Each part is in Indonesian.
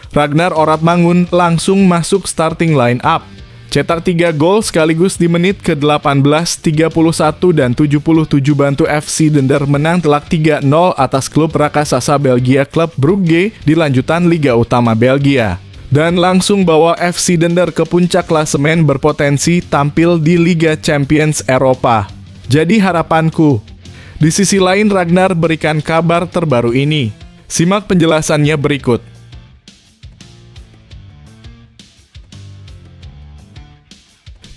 Ragnar Oratmangun langsung masuk starting line up. Cetak 3 gol sekaligus di menit ke-18, 31, dan 77 bantu FC Dender menang telak 3-0 atas klub raksasa Belgia klub Brugge di lanjutan Liga Utama Belgia. Dan langsung bawa FC Dender ke puncak klasemen berpotensi tampil di Liga Champions Eropa. Jadi harapanku. Di sisi lain Ragnar berikan kabar terbaru ini. Simak penjelasannya berikut.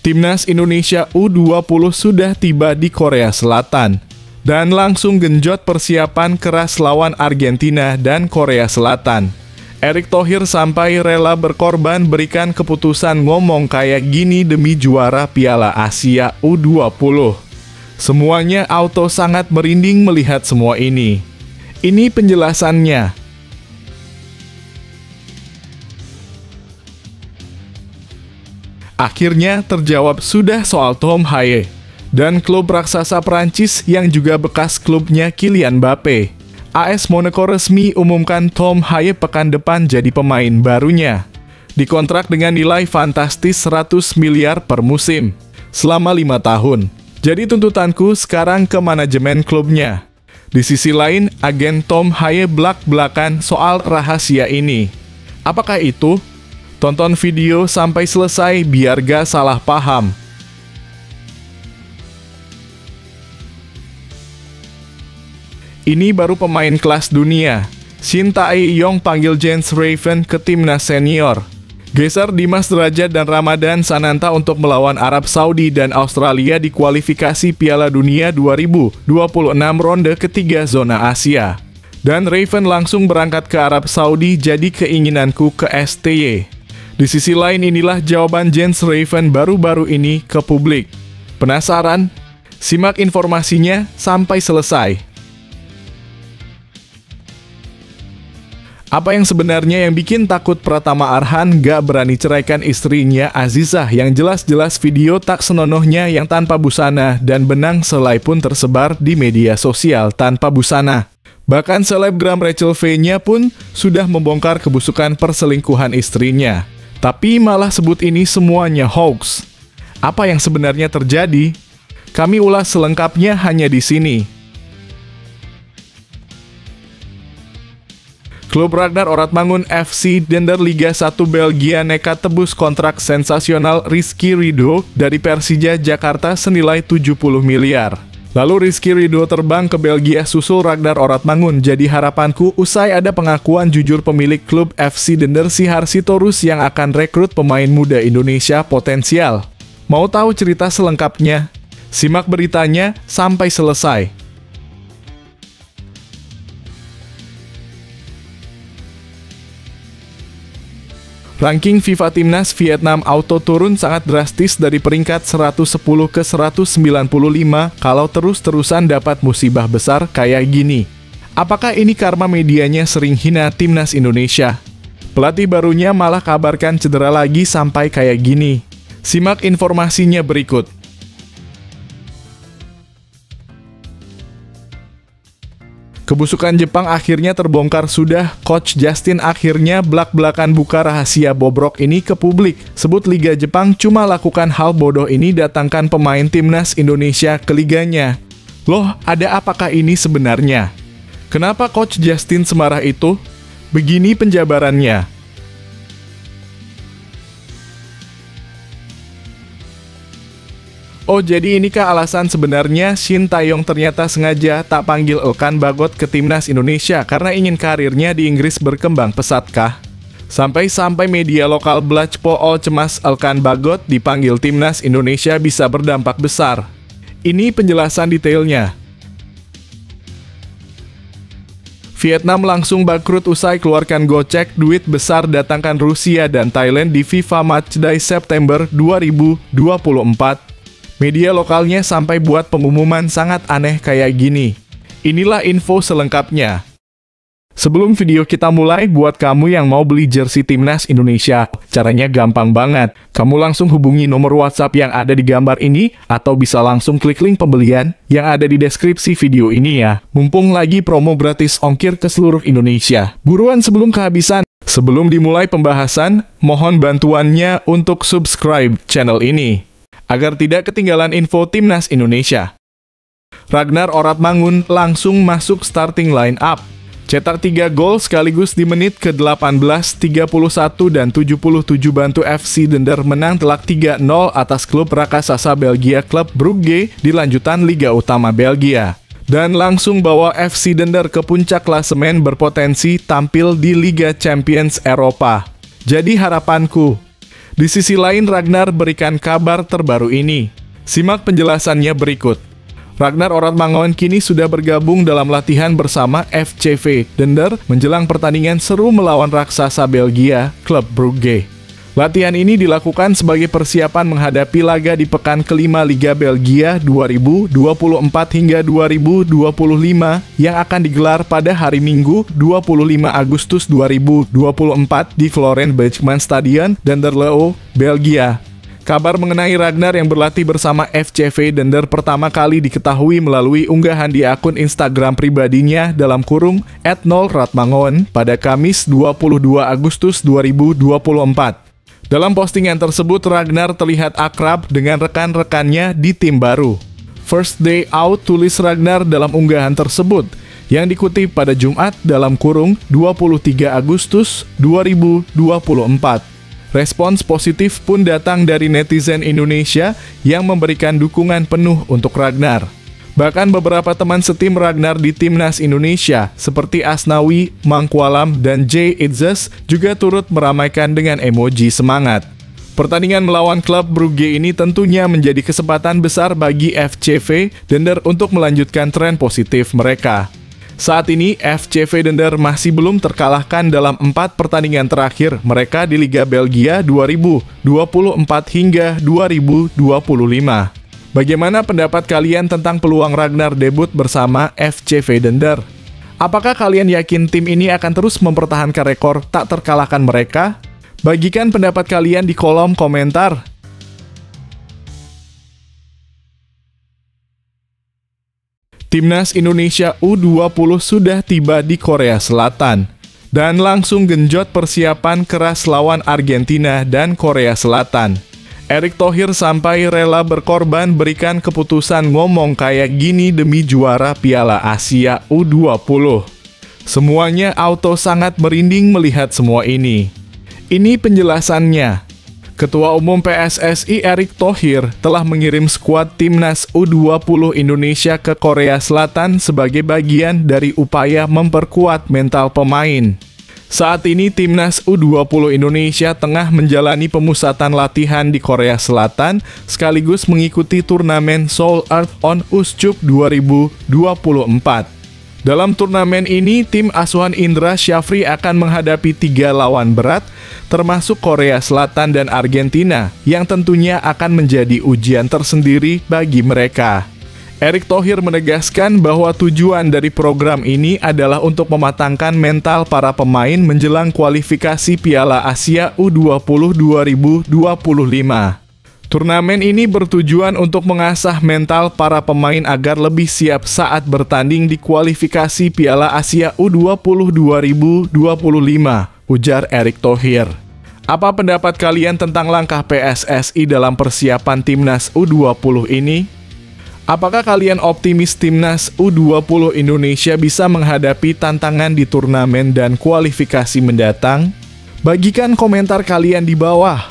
Timnas Indonesia U20 sudah tiba di Korea Selatan dan langsung genjot persiapan keras lawan Argentina dan Korea Selatan. Erick Thohir sampai rela berkorban berikan keputusan ngomong kayak gini demi juara Piala Asia U20. Semuanya auto sangat merinding melihat semua ini. Ini penjelasannya. Akhirnya terjawab sudah soal Tom Haye dan klub raksasa Prancis yang juga bekas klubnya Kylian Mbappe. AS Monaco resmi umumkan Tom Haye pekan depan jadi pemain barunya. Dikontrak dengan nilai fantastis 100 miliar per musim selama 5 tahun. Jadi tuntutanku sekarang ke manajemen klubnya. Di sisi lain, agen Tom Haye belak-belakan soal rahasia ini. Apakah itu? Tonton video sampai selesai biar gak salah paham. Ini baru pemain kelas dunia. Shin Tae-yong panggil Jens Raven ke timnas senior. Geser Dimas Derajat dan Ramadan Sananta untuk melawan Arab Saudi dan Australia di kualifikasi Piala Dunia 2026 ronde ketiga zona Asia. Dan Raven langsung berangkat ke Arab Saudi jadi keinginanku ke STY. Di sisi lain inilah jawaban Jens Raven baru-baru ini ke publik. Penasaran? Simak informasinya sampai selesai. Apa yang sebenarnya yang bikin takut Pratama Arhan gak berani ceraikan istrinya Azizah yang jelas-jelas video tak senonohnya yang tanpa busana dan benang selai pun tersebar di media sosial tanpa busana. Bahkan selebgram Rachel V-nya pun sudah membongkar kebusukan perselingkuhan istrinya. Tapi malah sebut ini semuanya hoax. Apa yang sebenarnya terjadi? Kami ulas selengkapnya hanya di sini. Klub Ragnar Oratmangun FC Dender Liga 1 Belgia nekat tebus kontrak sensasional Rizky Ridho dari Persija Jakarta senilai 70 miliar. Lalu Rizky Ridho terbang ke Belgia susul Ragnar Oratmangun. Jadi harapanku usai ada pengakuan jujur pemilik klub FC Dender Sihar Sitorus yang akan rekrut pemain muda Indonesia potensial. Mau tahu cerita selengkapnya? Simak beritanya sampai selesai. Ranking FIFA Timnas Vietnam auto turun sangat drastis dari peringkat 110 ke 195 kalau terus-terusan dapat musibah besar kayak gini. Apakah ini karma medianya sering hina Timnas Indonesia? Pelatih barunya malah kabarkan cedera lagi sampai kayak gini. Simak informasinya berikut. Kebusukan Jepang akhirnya terbongkar sudah. Coach Justin akhirnya belak-belakan buka rahasia bobrok ini ke publik. Sebut Liga Jepang cuma lakukan hal bodoh ini datangkan pemain timnas Indonesia ke liganya. Loh, ada apakah ini sebenarnya? Kenapa Coach Justin semarah itu? Begini penjabarannya. Oh, jadi inikah alasan sebenarnya Shin Tae-yong ternyata sengaja tak panggil Elkan Bagot ke timnas Indonesia karena ingin karirnya di Inggris berkembang pesat kah? Sampai-sampai media lokal Blachpool cemas Elkan Bagot dipanggil timnas Indonesia bisa berdampak besar. Ini penjelasan detailnya. Vietnam langsung bangkrut usai keluarkan gocek duit besar datangkan Rusia dan Thailand di FIFA Matchday September 2024. Media lokalnya sampai buat pengumuman sangat aneh kayak gini. Inilah info selengkapnya. Sebelum video kita mulai, buat kamu yang mau beli jersey Timnas Indonesia, caranya gampang banget. Kamu langsung hubungi nomor WhatsApp yang ada di gambar ini, atau bisa langsung klik link pembelian yang ada di deskripsi video ini ya. Mumpung lagi promo gratis ongkir ke seluruh Indonesia. Buruan sebelum kehabisan. Sebelum dimulai pembahasan, mohon bantuannya untuk subscribe channel ini, agar tidak ketinggalan info Timnas Indonesia. Ragnar Oratmangun langsung masuk starting line up. Cetak 3 gol sekaligus di menit ke-18, 31, dan 77 bantu FC Dender menang telak 3-0 atas klub raksasa Belgia Club Brugge di lanjutan Liga Utama Belgia. Dan langsung bawa FC Dender ke puncak klasemen berpotensi tampil di Liga Champions Eropa. Jadi harapanku. Di sisi lain Ragnar berikan kabar terbaru ini. Simak penjelasannya berikut. Ragnar Oratmangun kini sudah bergabung dalam latihan bersama FCV Dender menjelang pertandingan seru melawan raksasa Belgia, Club Brugge. Latihan ini dilakukan sebagai persiapan menghadapi laga di pekan kelima Liga Belgia 2024 hingga 2025 yang akan digelar pada hari Minggu 25 Agustus 2024 di Florent Bachmann Stadion, Denderleeuw, Belgia. Kabar mengenai Ragnar yang berlatih bersama FCV Dender pertama kali diketahui melalui unggahan di akun Instagram pribadinya @0ratmangun pada Kamis 22 Agustus 2024. Dalam postingan tersebut, Ragnar terlihat akrab dengan rekan-rekannya di tim baru. First day out, tulis Ragnar dalam unggahan tersebut, yang dikutip pada Jumat dalam kurung 23 Agustus 2024. Respons positif pun datang dari netizen Indonesia yang memberikan dukungan penuh untuk Ragnar. Bahkan beberapa teman setim Ragnar di Timnas Indonesia seperti Asnawi, Mangkualam, dan Jay Itzes juga turut meramaikan dengan emoji semangat. Pertandingan melawan klub Brugge ini tentunya menjadi kesempatan besar bagi FCV Dender untuk melanjutkan tren positif mereka. Saat ini, FCV Dender masih belum terkalahkan dalam 4 pertandingan terakhir mereka di Liga Belgia 2024 hingga 2025. Bagaimana pendapat kalian tentang peluang Ragnar debut bersama FCV Dender? Apakah kalian yakin tim ini akan terus mempertahankan rekor tak terkalahkan mereka? Bagikan pendapat kalian di kolom komentar. Timnas Indonesia U20 sudah tiba di Korea Selatan dan langsung genjot persiapan keras lawan Argentina dan Korea Selatan. Erick Thohir sampai rela berkorban berikan keputusan ngomong kayak gini demi juara Piala Asia U20. Semuanya auto sangat merinding melihat semua ini. Ini penjelasannya. Ketua Umum PSSI Erick Thohir telah mengirim skuad Timnas U20 Indonesia ke Korea Selatan sebagai bagian dari upaya memperkuat mental pemain. Saat ini Timnas U20 Indonesia tengah menjalani pemusatan latihan di Korea Selatan sekaligus mengikuti turnamen Seoul Earth on Ushjuk 2024. Dalam turnamen ini, tim asuhan Indra Syafri akan menghadapi 3 lawan berat, termasuk Korea Selatan dan Argentina, yang tentunya akan menjadi ujian tersendiri bagi mereka. Erick Thohir menegaskan bahwa tujuan dari program ini adalah untuk mematangkan mental para pemain menjelang kualifikasi Piala Asia U20 2025. Turnamen ini bertujuan untuk mengasah mental para pemain agar lebih siap saat bertanding di kualifikasi Piala Asia U20 2025, ujar Erick Thohir. Apa pendapat kalian tentang langkah PSSI dalam persiapan Timnas U20 ini? Apakah kalian optimis Timnas U20 Indonesia bisa menghadapi tantangan di turnamen dan kualifikasi mendatang? Bagikan komentar kalian di bawah.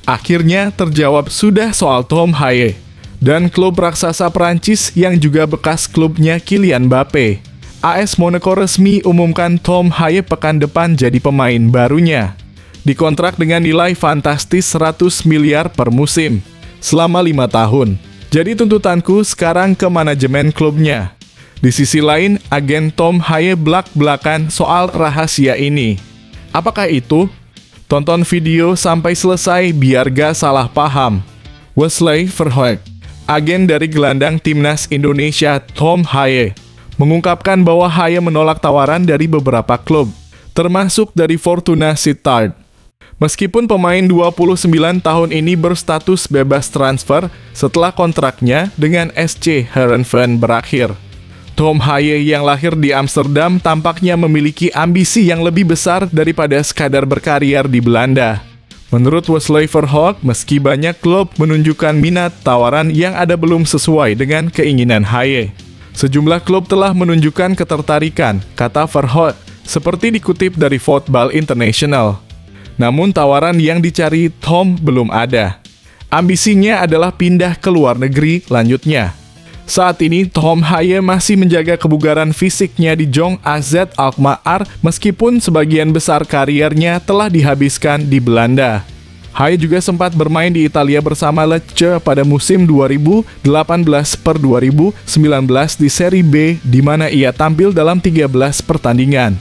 Akhirnya terjawab sudah soal Tom Haye dan klub raksasa Prancis yang juga bekas klubnya Kylian Mbappe. AS Monaco resmi umumkan Tom Haye pekan depan jadi pemain barunya. Dikontrak dengan nilai fantastis 100 miliar per musim selama 5 tahun. Jadi tuntutanku sekarang ke manajemen klubnya. Di sisi lain, agen Tom Haye belak-belakan soal rahasia ini. Apakah itu? Tonton video sampai selesai biar gak salah paham. Wesley Verhoek, agen dari gelandang Timnas Indonesia Tom Haye, mengungkapkan bahwa Haye menolak tawaran dari beberapa klub, termasuk dari Fortuna Sittard. Meskipun pemain 29 tahun ini berstatus bebas transfer setelah kontraknya dengan SC Heerenveen berakhir. Tom Haye yang lahir di Amsterdam tampaknya memiliki ambisi yang lebih besar daripada sekadar berkarier di Belanda. Menurut Wesley Verhoek, meski banyak klub menunjukkan minat, tawaran yang ada belum sesuai dengan keinginan Haye. Sejumlah klub telah menunjukkan ketertarikan, kata Verhoek, seperti dikutip dari Football International. Namun tawaran yang dicari Tom belum ada. Ambisinya adalah pindah ke luar negeri, lanjutnya. Saat ini, Tom Haye masih menjaga kebugaran fisiknya di Jong AZ Alkmaar meskipun sebagian besar kariernya telah dihabiskan di Belanda. Haye juga sempat bermain di Italia bersama Lecce pada musim 2018-2019 di Serie B, di mana ia tampil dalam 13 pertandingan.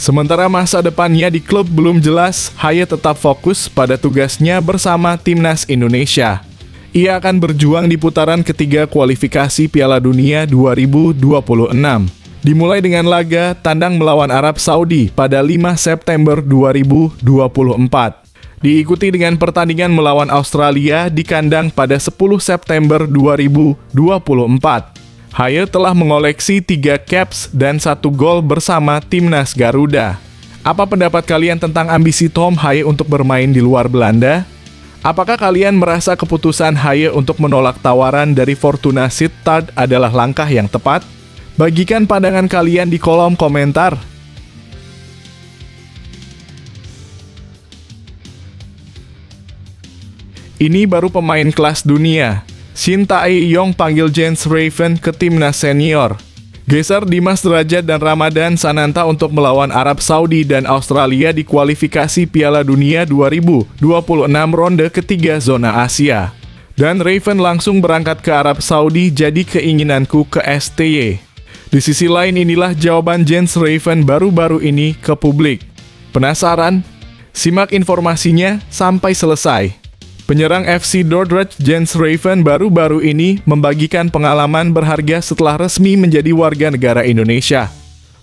Sementara masa depannya di klub belum jelas, Haye tetap fokus pada tugasnya bersama Timnas Indonesia. Ia akan berjuang di putaran ketiga kualifikasi Piala Dunia 2026. Dimulai dengan laga tandang melawan Arab Saudi pada 5 September 2024. Diikuti dengan pertandingan melawan Australia di kandang pada 10 September 2024. Haye telah mengoleksi 3 caps dan 1 gol bersama Timnas Garuda. Apa pendapat kalian tentang ambisi Tom Haye untuk bermain di luar Belanda? Apakah kalian merasa keputusan Haye untuk menolak tawaran dari Fortuna Sittard adalah langkah yang tepat? Bagikan pandangan kalian di kolom komentar. Ini baru pemain kelas dunia. Shin Tae-yong panggil Jens Raven ke timnas senior. Geser Dimas Derajat dan Ramadan Sananta untuk melawan Arab Saudi dan Australia di kualifikasi Piala Dunia 2026 ronde ketiga zona Asia. Dan Raven langsung berangkat ke Arab Saudi, jadi keinginanku ke STY. Di sisi lain inilah jawaban Jens Raven baru-baru ini ke publik. Penasaran? Simak informasinya sampai selesai. Penyerang FC Dordrecht Jens Raven baru-baru ini membagikan pengalaman berharga setelah resmi menjadi warga negara Indonesia.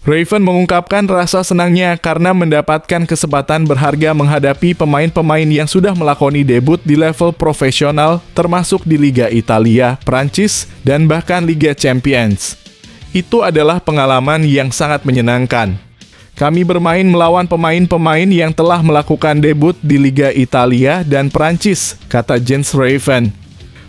Raven mengungkapkan rasa senangnya karena mendapatkan kesempatan berharga menghadapi pemain-pemain yang sudah melakoni debut di level profesional, termasuk di Liga Italia, Prancis, dan bahkan Liga Champions. Itu adalah pengalaman yang sangat menyenangkan. Kami bermain melawan pemain-pemain yang telah melakukan debut di Liga Italia dan Prancis, kata Jens Raven.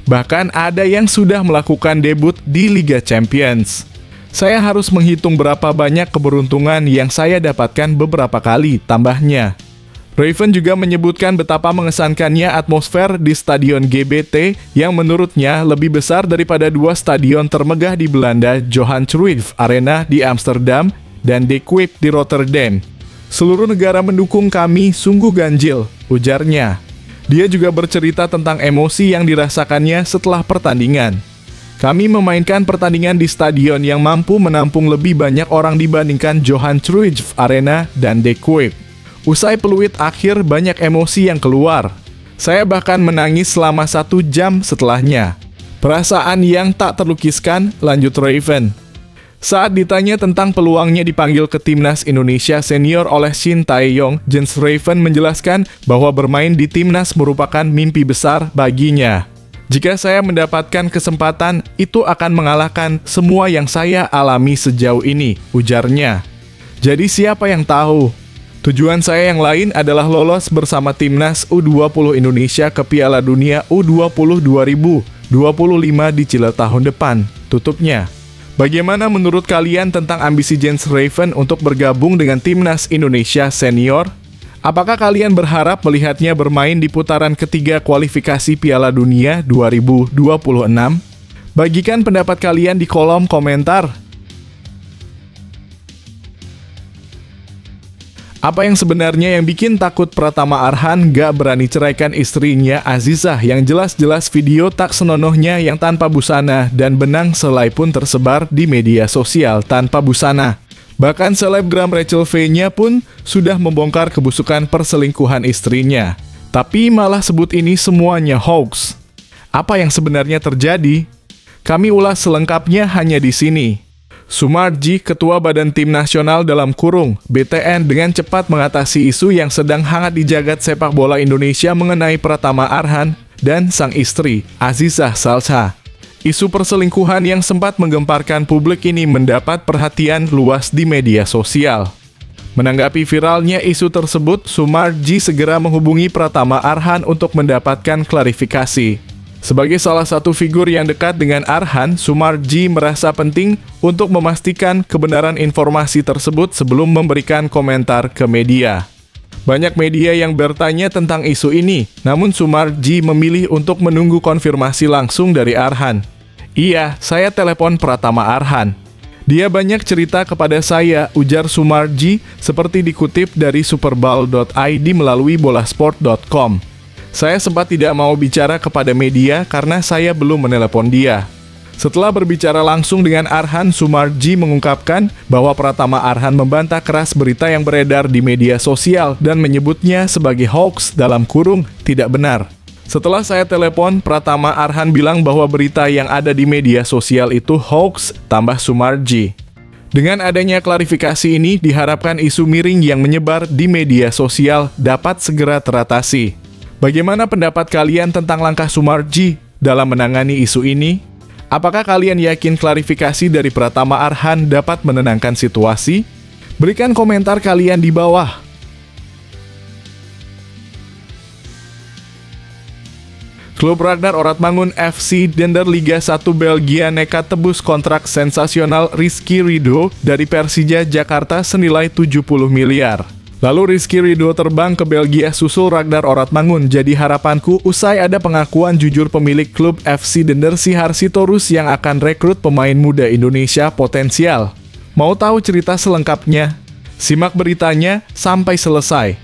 Bahkan ada yang sudah melakukan debut di Liga Champions. Saya harus menghitung berapa banyak keberuntungan yang saya dapatkan beberapa kali, tambahnya. Raven juga menyebutkan betapa mengesankannya atmosfer di Stadion GBT yang menurutnya lebih besar daripada 2 stadion termegah di Belanda, Johan Cruyff Arena di Amsterdam dan De Kuip di Rotterdam. Seluruh negara mendukung kami, sungguh ganjil, ujarnya. Dia juga bercerita tentang emosi yang dirasakannya setelah pertandingan. Kami memainkan pertandingan di stadion yang mampu menampung lebih banyak orang dibandingkan Johan Cruyff Arena dan De Kuip. Usai peluit akhir, banyak emosi yang keluar. Saya bahkan menangis selama 1 jam setelahnya. Perasaan yang tak terlukiskan, lanjut Raven. Saat ditanya tentang peluangnya dipanggil ke Timnas Indonesia senior oleh Shin Tae-yong, Jens Raven menjelaskan bahwa bermain di Timnas merupakan mimpi besar baginya. Jika saya mendapatkan kesempatan, itu akan mengalahkan semua yang saya alami sejauh ini, ujarnya. Jadi siapa yang tahu? Tujuan saya yang lain adalah lolos bersama Timnas U20 Indonesia ke Piala Dunia U20 2025 di Chile tahun depan, tutupnya. Bagaimana menurut kalian tentang ambisi Jens Raven untuk bergabung dengan Timnas Indonesia Senior? Apakah kalian berharap melihatnya bermain di putaran ketiga kualifikasi Piala Dunia 2026? Bagikan pendapat kalian di kolom komentar. Apa yang sebenarnya yang bikin takut Pratama Arhan gak berani ceraikan istrinya Azizah yang jelas-jelas video tak senonohnya yang tanpa busana dan benang selai pun tersebar di media sosial tanpa busana. Bahkan selebgram Rachel V-nya pun sudah membongkar kebusukan perselingkuhan istrinya. Tapi malah sebut ini semuanya hoax. Apa yang sebenarnya terjadi? Kami ulas selengkapnya hanya di sini. Sumarji, Ketua Badan Tim Nasional dalam kurung BTN dengan cepat mengatasi isu yang sedang hangat di jagat sepak bola Indonesia mengenai Pratama Arhan dan sang istri, Azizah Salsa. Isu perselingkuhan yang sempat menggemparkan publik ini mendapat perhatian luas di media sosial. Menanggapi viralnya isu tersebut, Soemarji segera menghubungi Pratama Arhan untuk mendapatkan klarifikasi. Sebagai salah satu figur yang dekat dengan Arhan, Soemarji merasa penting untuk memastikan kebenaran informasi tersebut sebelum memberikan komentar ke media. Banyak media yang bertanya tentang isu ini, namun Soemarji memilih untuk menunggu konfirmasi langsung dari Arhan. "Iya, saya telepon Pratama Arhan. Dia banyak cerita kepada saya," ujar Soemarji, seperti dikutip dari superball.id melalui bolasport.com. "Saya sempat tidak mau bicara kepada media karena saya belum menelepon dia." Setelah berbicara langsung dengan Arhan, Soemarji mengungkapkan bahwa Pratama Arhan membantah keras berita yang beredar di media sosial dan menyebutnya sebagai hoax dalam kurung tidak benar. "Setelah saya telepon, Pratama Arhan bilang bahwa berita yang ada di media sosial itu hoax," tambah Soemarji. Dengan adanya klarifikasi ini, diharapkan isu miring yang menyebar di media sosial dapat segera teratasi. Bagaimana pendapat kalian tentang langkah Soemarji dalam menangani isu ini? Apakah kalian yakin klarifikasi dari Pratama Arhan dapat menenangkan situasi? Berikan komentar kalian di bawah. Klub Ragnar Oratmangun FC Dender Liga 1 Belgia nekat tebus kontrak sensasional Rizky Ridho dari Persija Jakarta senilai 70 miliar. Lalu Rizky Ridho terbang ke Belgia susul Ragnar Oratmangun. Jadi harapanku usai ada pengakuan jujur pemilik klub FC Dender Sihar Sitorus yang akan rekrut pemain muda Indonesia potensial. Mau tahu cerita selengkapnya? Simak beritanya sampai selesai.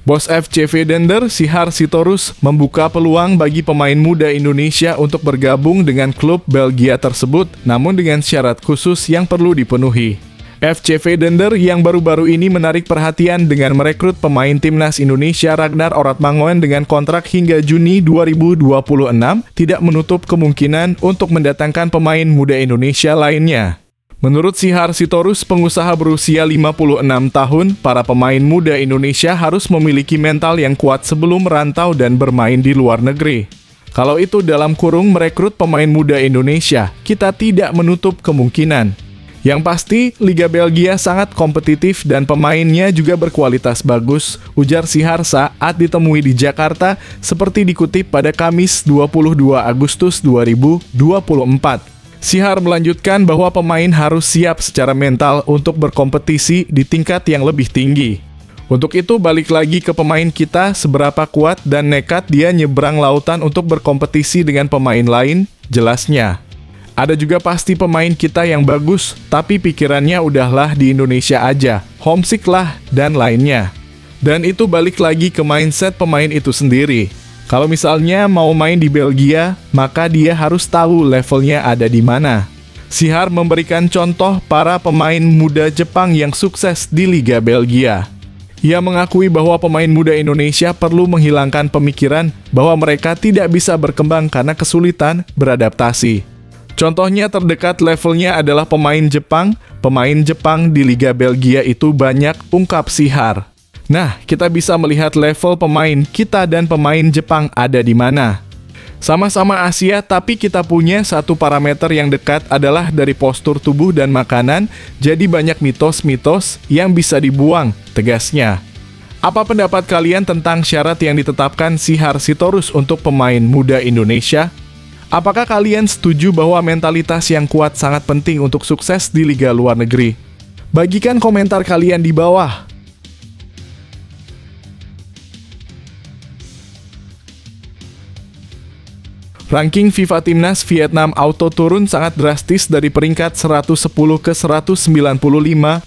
Bos FCV Dender Sihar Sitorus membuka peluang bagi pemain muda Indonesia untuk bergabung dengan klub Belgia tersebut, namun dengan syarat khusus yang perlu dipenuhi. FCV Dender yang baru-baru ini menarik perhatian dengan merekrut pemain timnas Indonesia Ragnar Oratmangun dengan kontrak hingga Juni 2026 tidak menutup kemungkinan untuk mendatangkan pemain muda Indonesia lainnya. Menurut Sihar Sitorus, pengusaha berusia 56 tahun, para pemain muda Indonesia harus memiliki mental yang kuat sebelum merantau dan bermain di luar negeri. Kalau itu dalam kurung merekrut pemain muda Indonesia, kita tidak menutup kemungkinan. Yang pasti, Liga Belgia sangat kompetitif dan pemainnya juga berkualitas bagus, ujar Sihar saat ditemui di Jakarta, seperti dikutip pada Kamis 22 Agustus 2024. Sihar melanjutkan bahwa pemain harus siap secara mental untuk berkompetisi di tingkat yang lebih tinggi. Untuk itu, balik lagi ke pemain kita, seberapa kuat dan nekat dia nyebrang lautan untuk berkompetisi dengan pemain lain, jelasnya. Ada juga pasti pemain kita yang bagus, tapi pikirannya udahlah di Indonesia aja, homesick lah, dan lainnya. Dan itu balik lagi ke mindset pemain itu sendiri. Kalau misalnya mau main di Belgia, maka dia harus tahu levelnya ada di mana. Sihar memberikan contoh para pemain muda Jepang yang sukses di Liga Belgia. Ia mengakui bahwa pemain muda Indonesia perlu menghilangkan pemikiran bahwa mereka tidak bisa berkembang karena kesulitan beradaptasi. Contohnya terdekat levelnya adalah pemain Jepang. Pemain Jepang di Liga Belgia itu banyak, ungkap Sihar. Nah, kita bisa melihat level pemain kita dan pemain Jepang ada di mana. Sama-sama Asia, tapi kita punya satu parameter yang dekat adalah dari postur tubuh dan makanan, jadi banyak mitos-mitos yang bisa dibuang, tegasnya. Apa pendapat kalian tentang syarat yang ditetapkan Sihar Sitorus untuk pemain muda Indonesia? Apakah kalian setuju bahwa mentalitas yang kuat sangat penting untuk sukses di liga luar negeri? Bagikan komentar kalian di bawah. Ranking FIFA Timnas Vietnam Auto turun sangat drastis dari peringkat 110 ke 195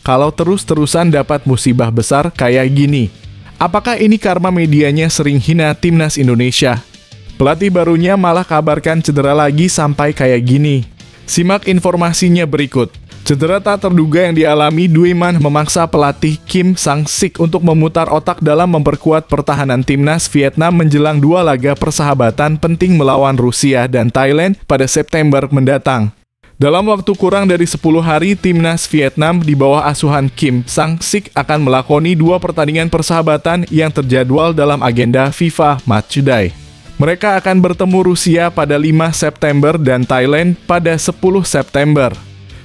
kalau terus-terusan dapat musibah besar kayak gini. Apakah ini karma medianya sering hina Timnas Indonesia? Pelatih barunya malah kabarkan cedera lagi sampai kayak gini. Simak informasinya berikut. Cedera tak terduga yang dialami Duy Man memaksa pelatih Kim Sang-sik untuk memutar otak dalam memperkuat pertahanan Timnas Vietnam menjelang dua laga persahabatan penting melawan Rusia dan Thailand pada September mendatang. Dalam waktu kurang dari 10 hari, Timnas Vietnam di bawah asuhan Kim Sang-sik akan melakoni dua pertandingan persahabatan yang terjadwal dalam agenda FIFA Matchday. Mereka akan bertemu Rusia pada 5 September dan Thailand pada 10 September.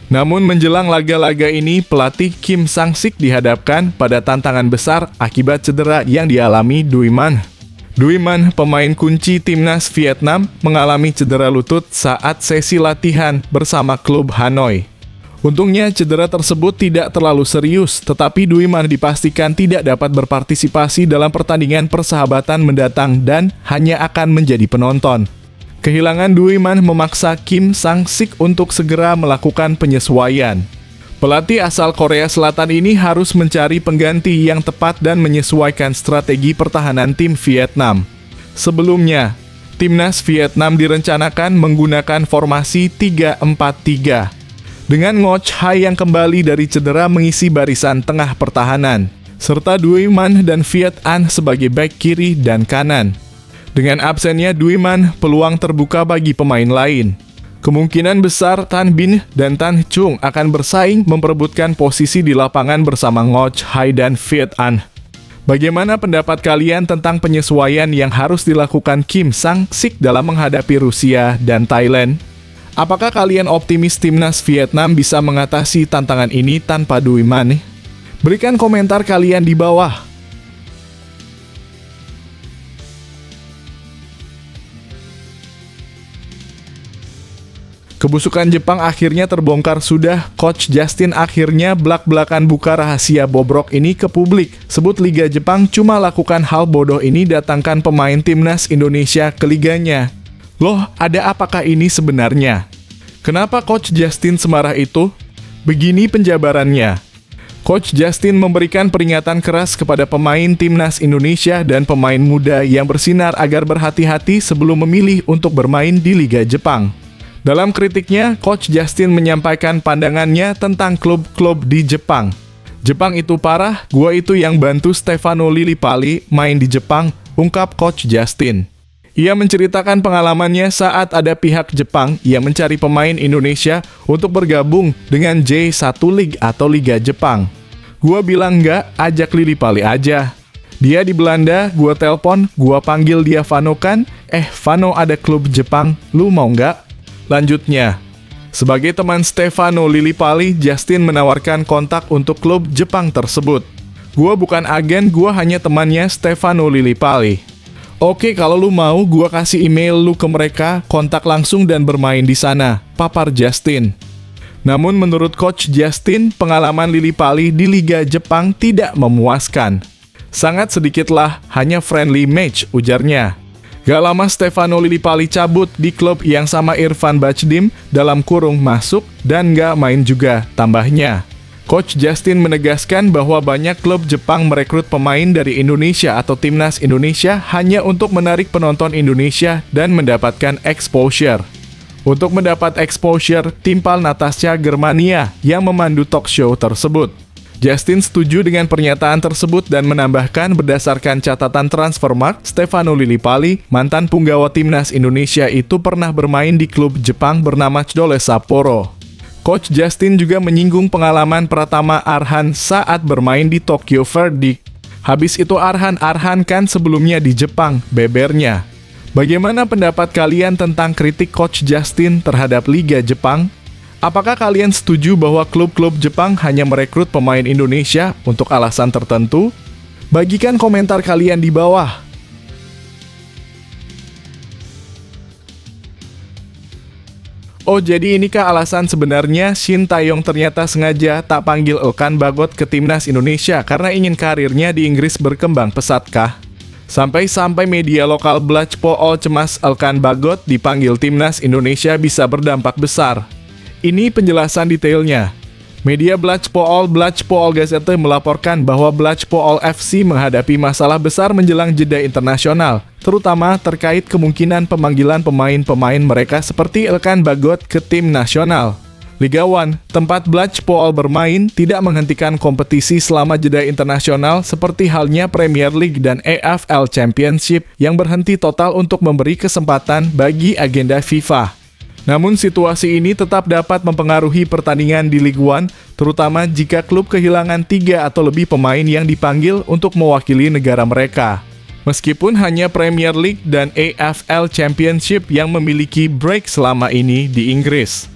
Namun menjelang laga-laga ini, pelatih Kim Sang-sik dihadapkan pada tantangan besar akibat cedera yang dialami Duy Man. Duy Man, pemain kunci timnas Vietnam, mengalami cedera lutut saat sesi latihan bersama klub Hanoi. Untungnya cedera tersebut tidak terlalu serius, tetapi Duy Man dipastikan tidak dapat berpartisipasi dalam pertandingan persahabatan mendatang dan hanya akan menjadi penonton. Kehilangan Duy Man memaksa Kim Sang-sik untuk segera melakukan penyesuaian. Pelatih asal Korea Selatan ini harus mencari pengganti yang tepat dan menyesuaikan strategi pertahanan tim Vietnam. Sebelumnya, timnas Vietnam direncanakan menggunakan formasi 3-4-3. Dengan Ngoc Hai yang kembali dari cedera mengisi barisan tengah pertahanan, serta Duy Man dan Viet An sebagai bek kiri dan kanan. Dengan absennya Duy Man, peluang terbuka bagi pemain lain. Kemungkinan besar Tan Bin dan Tan Chung akan bersaing memperebutkan posisi di lapangan bersama Ngoc Hai dan Viet An. Bagaimana pendapat kalian tentang penyesuaian yang harus dilakukan Kim Sang-sik dalam menghadapi Rusia dan Thailand? Apakah kalian optimis timnas Vietnam bisa mengatasi tantangan ini tanpa Duy Man? Berikan komentar kalian di bawah. Kebusukan Jepang akhirnya terbongkar sudah. Coach Justin akhirnya belak-belakan buka rahasia bobrok ini ke publik. Sebut Liga Jepang cuma lakukan hal bodoh ini datangkan pemain timnas Indonesia ke liganya. Loh, ada apakah ini sebenarnya? Kenapa Coach Justin semarah itu? Begini penjabarannya. Coach Justin memberikan peringatan keras kepada pemain timnas Indonesia dan pemain muda yang bersinar agar berhati-hati sebelum memilih untuk bermain di Liga Jepang. Dalam kritiknya, Coach Justin menyampaikan pandangannya tentang klub-klub di Jepang. Jepang itu parah, gua itu yang bantu Stefano Lillipali main di Jepang, ungkap Coach Justin. Ia menceritakan pengalamannya saat ada pihak Jepang yang mencari pemain Indonesia untuk bergabung dengan J1 League atau Liga Jepang. Gua bilang enggak, ajak Lillipali aja. Dia di Belanda, gua telpon, gua panggil dia Vano kan, Vano ada klub Jepang, lu mau nggak? Lanjutnya, sebagai teman Stefano Lillipali, Justin menawarkan kontak untuk klub Jepang tersebut. Gua bukan agen, gua hanya temannya Stefano Lillipali. Oke, kalau lu mau, gua kasih email lu ke mereka, kontak langsung dan bermain di sana, papar Justin. Namun menurut Coach Justin, pengalaman Lillipali di Liga Jepang tidak memuaskan. Sangat sedikitlah, hanya friendly match, ujarnya. Gak lama Stefano Lillipali cabut di klub yang sama Irfan Bahdim dalam kurung masuk dan gak main juga, tambahnya. Coach Justin menegaskan bahwa banyak klub Jepang merekrut pemain dari Indonesia atau timnas Indonesia hanya untuk menarik penonton Indonesia dan mendapatkan exposure. Untuk mendapat exposure, timpal Natasha Germania yang memandu talk show tersebut. Justin setuju dengan pernyataan tersebut dan menambahkan berdasarkan catatan Transfermarkt, Stefano Lillipali, mantan punggawa timnas Indonesia itu pernah bermain di klub Jepang bernama Chidole Sapporo. Coach Justin juga menyinggung pengalaman Pratama Arhan saat bermain di Tokyo Verdy. Habis itu Arhan kan sebelumnya di Jepang, bebernya. Bagaimana pendapat kalian tentang kritik Coach Justin terhadap Liga Jepang? Apakah kalian setuju bahwa klub-klub Jepang hanya merekrut pemain Indonesia untuk alasan tertentu? Bagikan komentar kalian di bawah. Oh, jadi inikah alasan sebenarnya Shin Tae-yong ternyata sengaja tak panggil Elkan Bagot ke timnas Indonesia karena ingin karirnya di Inggris berkembang pesat kah? Sampai-sampai media lokal Blachpool cemas Elkan Bagot dipanggil timnas Indonesia bisa berdampak besar. Ini penjelasan detailnya. Media Blachpool Gazette melaporkan bahwa Blachpool FC menghadapi masalah besar menjelang jeda internasional, terutama terkait kemungkinan pemanggilan pemain-pemain mereka seperti Elkan Bagot ke tim nasional. Liga 1, tempat Blachpool bermain, tidak menghentikan kompetisi selama jeda internasional seperti halnya Premier League dan EFL Championship yang berhenti total untuk memberi kesempatan bagi agenda FIFA. Namun situasi ini tetap dapat mempengaruhi pertandingan di Liga 1, terutama jika klub kehilangan 3 atau lebih pemain yang dipanggil untuk mewakili negara mereka. Meskipun hanya Premier League dan AFL Championship yang memiliki break selama ini di Inggris.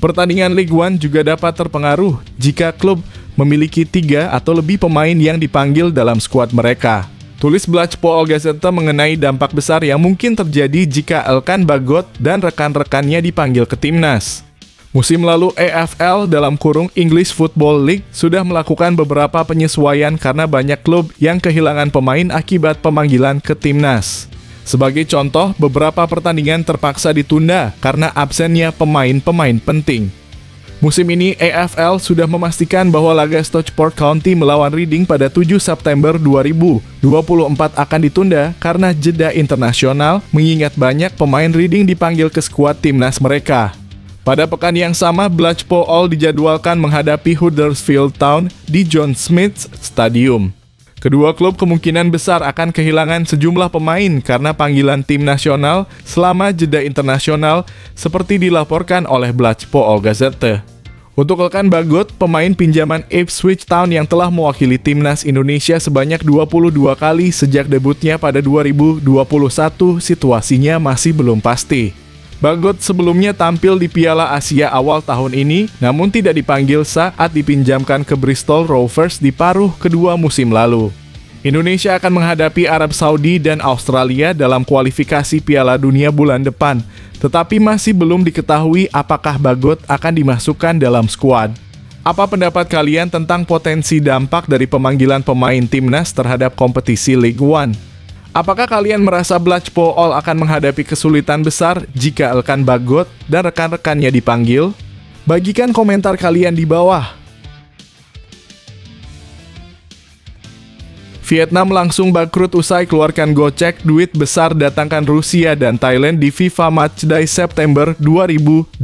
Pertandingan League One juga dapat terpengaruh jika klub memiliki 3 atau lebih pemain yang dipanggil dalam skuad mereka. Tulis Blacko Gazette mengenai dampak besar yang mungkin terjadi jika Elkan Bagot dan rekan-rekannya dipanggil ke timnas. Musim lalu AFL (English Football League) sudah melakukan beberapa penyesuaian karena banyak klub yang kehilangan pemain akibat pemanggilan ke timnas. Sebagai contoh, beberapa pertandingan terpaksa ditunda karena absennya pemain-pemain penting. Musim ini, AFL sudah memastikan bahwa laga Stockport County melawan Reading pada 7 September 2024 akan ditunda karena jeda internasional, mengingat banyak pemain Reading dipanggil ke skuad timnas mereka. Pada pekan yang sama, Blacko dijadwalkan menghadapi Huddersfield Town di John Smith's Stadium. Kedua klub kemungkinan besar akan kehilangan sejumlah pemain karena panggilan tim nasional selama jeda internasional, seperti dilaporkan oleh Blacko Gazette. Untuk Elkan Bagot, pemain pinjaman Ipswich Town yang telah mewakili timnas Indonesia sebanyak 22 kali sejak debutnya pada 2021, situasinya masih belum pasti. Bagot sebelumnya tampil di Piala Asia awal tahun ini, namun tidak dipanggil saat dipinjamkan ke Bristol Rovers di paruh kedua musim lalu. Indonesia akan menghadapi Arab Saudi dan Australia dalam kualifikasi Piala Dunia bulan depan, tetapi masih belum diketahui apakah Bagot akan dimasukkan dalam skuad. Apa pendapat kalian tentang potensi dampak dari pemanggilan pemain timnas terhadap kompetisi League One? Apakah kalian merasa Blacko akan menghadapi kesulitan besar jika Elkan Bagot dan rekan-rekannya dipanggil? Bagikan komentar kalian di bawah. Vietnam langsung bangkrut usai keluarkan gocek duit besar datangkan Rusia dan Thailand di FIFA Matchday September 2024.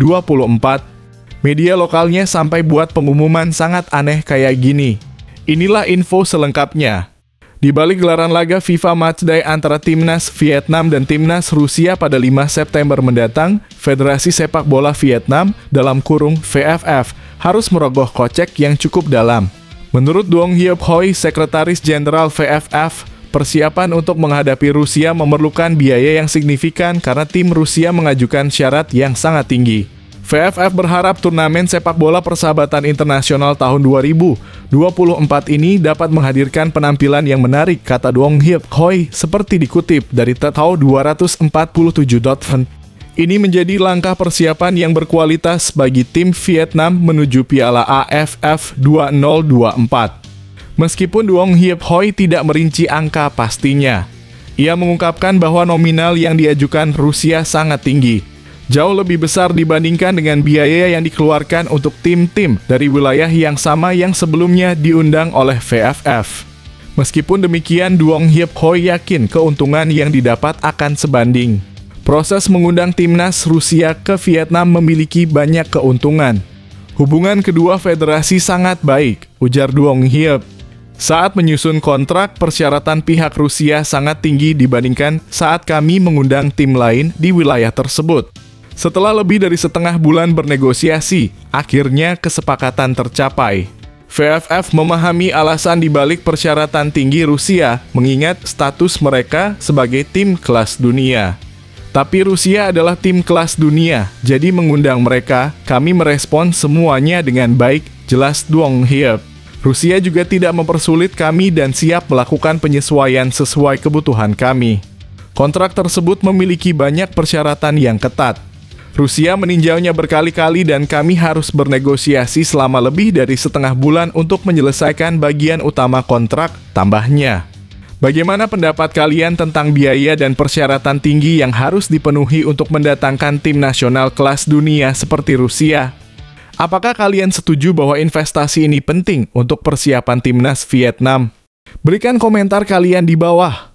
Media lokalnya sampai buat pengumuman sangat aneh kayak gini. Inilah info selengkapnya. Di balik gelaran laga FIFA Matchday antara timnas Vietnam dan timnas Rusia pada 5 September mendatang, Federasi Sepak Bola Vietnam (VFF) harus merogoh kocek yang cukup dalam. Menurut Dong Hiep Hoi, Sekretaris Jenderal VFF, persiapan untuk menghadapi Rusia memerlukan biaya yang signifikan karena tim Rusia mengajukan syarat yang sangat tinggi. VFF berharap turnamen sepak bola persahabatan internasional tahun 2024 ini dapat menghadirkan penampilan yang menarik, kata Dong Hiep Hoi, seperti dikutip dari Tatao247.com. Ini menjadi langkah persiapan yang berkualitas bagi tim Vietnam menuju Piala AFF 2024. Meskipun Dong Hiep Hoi tidak merinci angka pastinya, ia mengungkapkan bahwa nominal yang diajukan Rusia sangat tinggi, jauh lebih besar dibandingkan dengan biaya yang dikeluarkan untuk tim-tim dari wilayah yang sama yang sebelumnya diundang oleh VFF. Meskipun demikian, Dong Hiep Hoi yakin keuntungan yang didapat akan sebanding. Proses mengundang timnas Rusia ke Vietnam memiliki banyak keuntungan. Hubungan kedua federasi sangat baik, ujar Dong Hiep. Saat menyusun kontrak, persyaratan pihak Rusia sangat tinggi dibandingkan saat kami mengundang tim lain di wilayah tersebut. Setelah lebih dari setengah bulan bernegosiasi, akhirnya kesepakatan tercapai. VFF memahami alasan dibalik persyaratan tinggi Rusia, mengingat status mereka sebagai tim kelas dunia. Tapi Rusia adalah tim kelas dunia, jadi mengundang mereka, kami merespon semuanya dengan baik, jelas Dong Hiep. Rusia juga tidak mempersulit kami dan siap melakukan penyesuaian sesuai kebutuhan kami. Kontrak tersebut memiliki banyak persyaratan yang ketat. Rusia meninjaunya berkali-kali dan kami harus bernegosiasi selama lebih dari setengah bulan untuk menyelesaikan bagian utama kontrak, tambahnya. Bagaimana pendapat kalian tentang biaya dan persyaratan tinggi yang harus dipenuhi untuk mendatangkan tim nasional kelas dunia seperti Rusia? Apakah kalian setuju bahwa investasi ini penting untuk persiapan timnas Vietnam? Berikan komentar kalian di bawah.